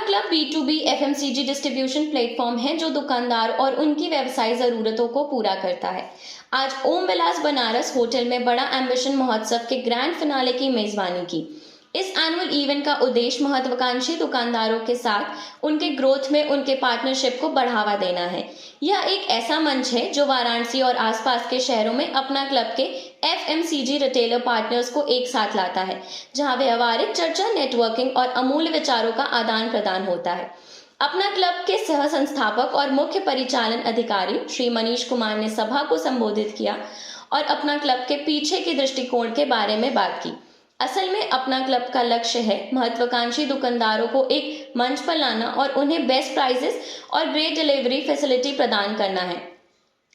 Club B2B FMCG distribution platform है जो दुकानदार और उनकी व्यवसाय ज़रूरतों को पूरा करता है। आज ओम विलास बनारस होटल में बड़ा एम्बिशन महोत्सव के ग्रैंड फिनाले की मेजबानी की। इस एनुअल इवेंट का उद्देश्य महत्वाकांक्षी दुकानदारों के साथ उनके ग्रोथ में उनके पार्टनरशिप को बढ़ावा देना है। यह एक ऐसा मंच है जो वाराणसी और आसपास के शहरों में अपना क्लब के FMCG रिटेलर पार्टनर्स को एक साथ लाता है, जहां व्यवहारिक चर्चा, नेटवर्किंग और अमूल्य विचारों का आदान प्रदान होता है। अपना क्लब के सह संस्थापक और मुख्य परिचालन अधिकारी श्री मनीष कुमार ने सभा को संबोधित किया और अपना क्लब के पीछे के दृष्टिकोण के बारे में बात की। असल में अपना क्लब का लक्ष्य है महत्वाकांक्षी दुकानदारों को एक मंच पर लाना और उन्हें बेस्ट प्राइसेस और ग्रेट डिलीवरी फैसिलिटी प्रदान करना है,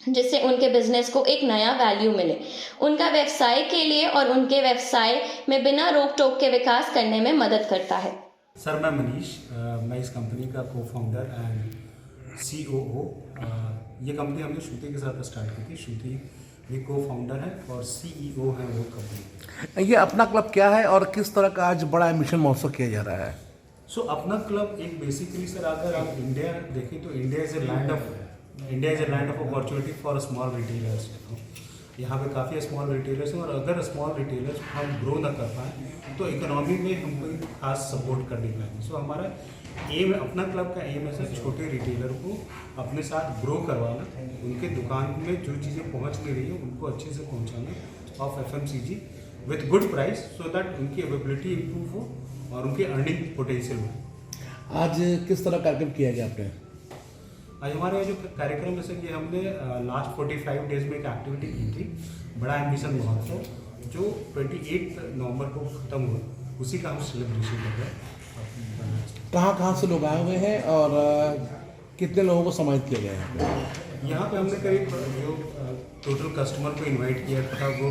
जिससे उनके बिजनेस को एक नया वैल्यू मिले, उनका व्यवसाय के लिए और उनके व्यवसाय में बिना रोक टोक के विकास करने में मदद करता है। सर, मैं मनीष, मैं इस कंपनी का को-फाउंडर एंड COO। ये कंपनी हमने श्रुति के साथ स्टार्ट की थी। श्रुति भी को-फाउंडर है और CEO है वो कंपनी। ये अपना क्लब क्या है और किस तरह का आज बड़ा एम्बिशन महोत्सव किया जा रहा है? अपना क्लब एक बेसिकली सर, अगर आप इंडिया देखें तो India is a land of opportunity for small retailers. यहाँ पे काफ़ी स्मॉल रिटेलर्स हैं और अगर स्मॉल रिटेलर्स हम ग्रो ना कर पाएँ तो इकोनॉमी में हमको खास सपोर्ट करनी पाएंगे। हमारा एम, अपना क्लब का एम है सर, छोटे रिटेलर को अपने साथ ग्रो करवाना, उनके दुकान में जो चीज़ें पहुँच नहीं रही है उनको अच्छे से पहुँचाना of FMCG with good price, so that उनकी अवेलेबिलिटी इम्प्रूव हो और उनकी अर्निंग पोटेंशियल हो। आज किस तरह कार्यक्रम किया गया आपने? आज हमारे जो कार्यक्रम है सर, ये हमने लास्ट 45 डेज में एक एक्टिविटी की थी, बड़ा एम्बिशन महोत्सव, जो 28 नवंबर को ख़त्म हुआ। उसी का हम सेलिब्रेशन कर रहे हैं। कहाँ से लोग आए हुए हैं और कितने लोगों को सम्मानित किया गया है? यहाँ पे हमने करीब जो टोटल कस्टमर को इनवाइट किया था वो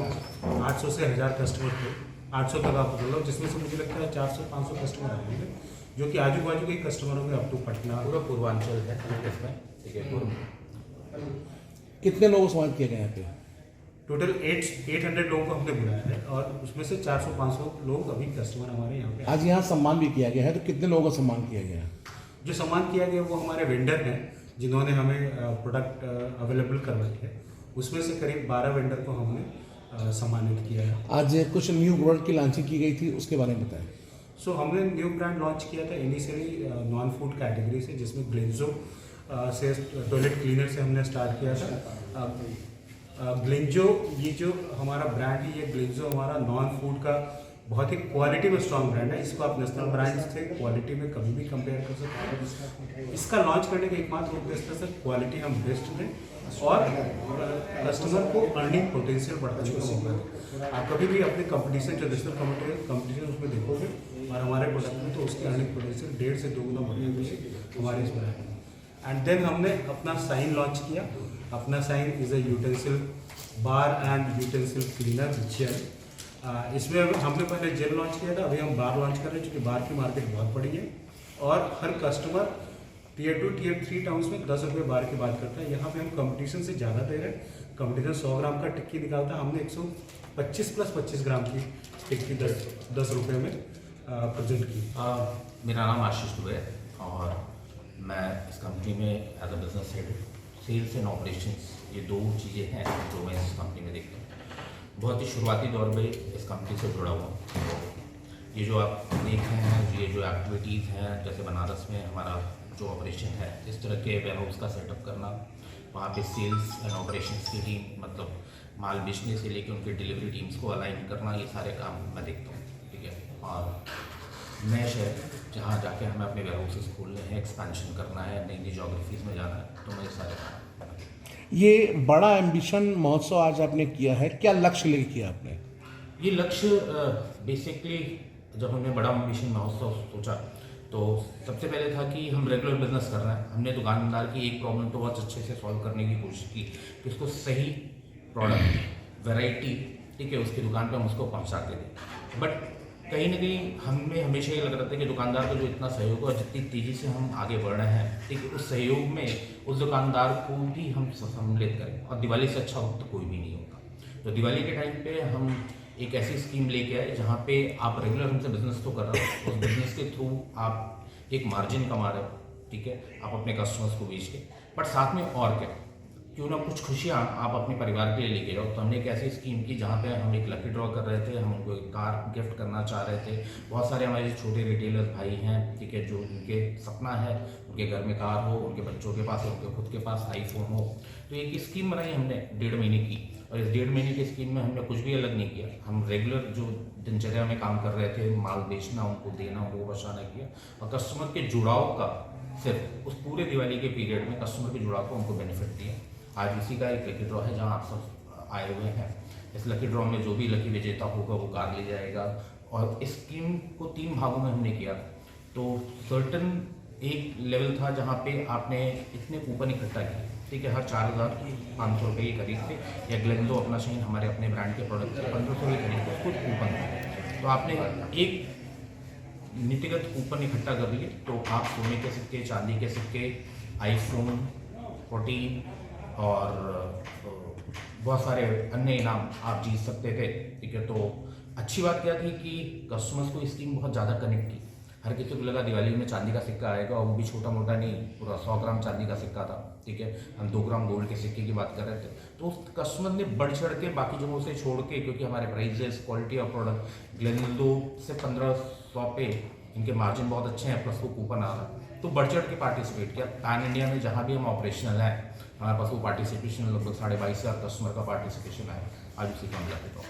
800 से 1000 कस्टमर थे। 800 तक आप बोल रहे हो, जिसमें से मुझे लगता है 400-500 कस्टमर आए होंगे, जो कि आजू बाजू के कस्टमरों में अप टू पटना पूरा पूर्वांचल है इसमें। ठीक है, कितने लोगों को सम्मानित किया गया यहाँ पे? टोटल 800 लोगों को हमने बुलाया है और उसमें से 400-500 लोग अभी कस्टमर हमारे यहाँ पे। आज यहाँ सम्मान भी किया गया है, तो कितने लोगों को सम्मान किया गया? जो सम्मान किया गया वो हमारे वेंडर हैं जिन्होंने हमें प्रोडक्ट अवेलेबल करवाई है। उसमें से करीब 12 वेंडर को हमने सम्मानित किया है। आज कुछ न्यू प्रोडक्ट की लॉन्चिंग की गई थी, उसके बारे में बताएं। हमने न्यू ब्रांड लॉन्च किया था इनिशियली नॉन फूड कैटेगरी से, जिसमें ग्लिंजो से टॉयलेट क्लीनर से हमने स्टार्ट किया था। ग्लिंजो, ये जो हमारा ब्रांड है, ये ग्लिंजो हमारा नॉन फूड का बहुत ही क्वालिटी में स्ट्रॉन्ग ब्रांड है। इसको आप नेशनल ब्रांड से क्वालिटी में कभी भी कंपेयर कर सकते हैं। इसका लॉन्च करने का एकमात्र उद्देश्य था सर, क्वालिटी हम बेस्ट दें और कस्टमर को अर्निंग पोटेंशियल बढ़ाने का मौका दें। आप कभी भी अपने कंपटीशन, जो नेशनल कंपटीशन उसमें देखोगे और हमारे प्रोडक्ट में, तो उसकी अर्निंग पोटेंशियल 1.5 से 2 गुना बढ़ी हुई है हमारे इस ब्रांड में। एंड देन हमने अपना साइन लॉन्च किया। अपना sign is a utensil bar and utensil cleaner gel. इसमें हमने पहले जेल लॉन्च किया था, अभी हम बार लॉन्च कर रहे हैं, क्योंकि बार की मार्केट बहुत बड़ी है और हर कस्टमर Tier 2, Tier 3 टाउन्स में 10 रुपये बार की बात करता है। यहाँ पे हम कंपटीशन से ज़्यादा दे रहे हैं। कंपटीशन 100 ग्राम का टिक्की निकालता है, हमने 125 + 25 ग्राम की टिक्की 10 रुपये में प्रेजेंट की। मेरा नाम आशीष दुबे है और मैं इस कंपनी में as a business head, sales and operations, ये 2 चीज़ें हैं जो मैं इस कंपनी में देखता हूँ। बहुत ही शुरुआती दौर में इस कंपनी से जुड़ा हुआ। ये जो आप देख रहे हैं, ये जो एक्टिविटीज़ हैं, जैसे बनारस में हमारा जो ऑपरेशन है, इस तरह के वेयरहाउस का सेटअप करना, वहाँ पे सेल्स एंड ऑपरेशंस की टीम, मतलब माल बेचने से लेकर उनके डिलीवरी टीम्स को अलाइन करना, ये सारे काम मैं देखता हूँ। ठीक है, और नए शहर जहाँ जाके हमें अपने वेयरहाउसेस खोलने हैं, एक्सपेंशन करना है, नई नई जोग्राफीज़ में जाना है, तो मैं ये सारे काम। ये बड़ा एम्बिशन महोत्सव आज आपने किया है, क्या लक्ष्य लेके किया आपने? ये लक्ष्य बेसिकली, जब हमने बड़ा एम्बिशन महोत्सव सोचा तो सबसे पहले था कि हम रेगुलर बिजनेस कर रहे हैं। हमने दुकानदार की एक प्रॉब्लम तो बहुत अच्छे से सॉल्व करने की कोशिश की कि उसको सही प्रोडक्ट, वैरायटी, ठीक है, उसकी दुकान पे हम उसको पहुंचाते थे। बट कहीं ना कहीं हमें हमेशा ये लग रहा था कि दुकानदार को जो इतना सहयोग और जितनी तेज़ी से हम आगे बढ़ रहे हैं, ठीक है, उस सहयोग में उस दुकानदार को भी हम सम्मिलित करें। और दिवाली से अच्छा वक्त कोई भी नहीं होता। तो दिवाली के टाइम पे हम एक ऐसी स्कीम लेके आए जहाँ पे आप रेगुलर हमसे बिजनेस तो कर रहे हो, उस बिजनेस के थ्रू थ्रू आप एक मार्जिन कमा रहे हो, ठीक है, आप अपने कस्टमर्स को बेच के, बट साथ में और क्या, क्यों ना कुछ खुशियाँ आप अपने परिवार के लिए लेके जाओ। तो हमने एक ऐसी स्कीम की जहाँ पे हम एक लकी ड्रॉ कर रहे थे, हम उनको एक कार गिफ्ट करना चाह रहे थे। बहुत सारे हमारे छोटे रिटेलर्स भाई हैं, ठीक है, जो उनके सपना है उनके घर में कार हो, उनके बच्चों के पास, उनके खुद के पास आईफोन हो। तो एक स्कीम बनाई हमने 1.5 महीने की, और इस 1.5 महीने की स्कीम में हमने कुछ भी अलग नहीं किया। हम रेगुलर जो दिनचर्या में काम कर रहे थे, माल बेचना, उनको देना, उनको बचाना किया, और कस्टमर के जुड़ाव का सिर्फ उस पूरे दिवाली के पीरियड में कस्टमर के जुड़ाव को उनको बेनिफिट दिया। आज इसी का एक लकी ड्रॉ है जहां आप सब आए हुए हैं। इस लकी ड्रॉ में जो भी लकी विजेता होगा वो कार ले जाएगा। और इस स्कीम को 3 भागों में हमने किया। तो सर्टन एक लेवल था जहां पे आपने इतने कूपन इकट्ठा किए, ठीक है, हर 4,500 रुपये के करीब थे, या ग्लेंजो अपना शाइन हमारे अपने ब्रांड के प्रोडक्ट थे 1500 के करीब कुछ कूपन थे। तो आपने एक नीतिगत कूपन इकट्ठा कर लिए, तो आप सोने के सिक्के, चांदी के सिक्के, आईफोन 14 और बहुत सारे अन्य इनाम आप जीत सकते थे, ठीक है। तो अच्छी बात क्या थी कि कस्टमर्स को स्कीम बहुत ज़्यादा कनेक्ट की। हर किसी को लगा दिवाली में चांदी का सिक्का आएगा, और वो भी छोटा मोटा नहीं, पूरा 100 ग्राम चांदी का सिक्का था, ठीक है। हम 2 ग्राम गोल्ड के सिक्के की बात कर रहे थे। तो कस्टमर ने बढ़ चढ़ के बाकी जगहों से छोड़ के, क्योंकि हमारे प्राइजेस, क्वालिटी ऑफ प्रोडक्ट, ग्लेंडो से 1500 पे इनके मार्जिन बहुत अच्छे हैं, प्लस वो कूपन आ रहा है, तो बढ़ चढ़ के पार्टिसिपेट किया। पैन इंडिया में जहाँ भी हम ऑपरेशनल हैं, हमारे पास वो पार्टिसिपेशन लगभग 22,500 कस्टमर का पार्टिसिपेशन है। आज उसी का हम लगे तो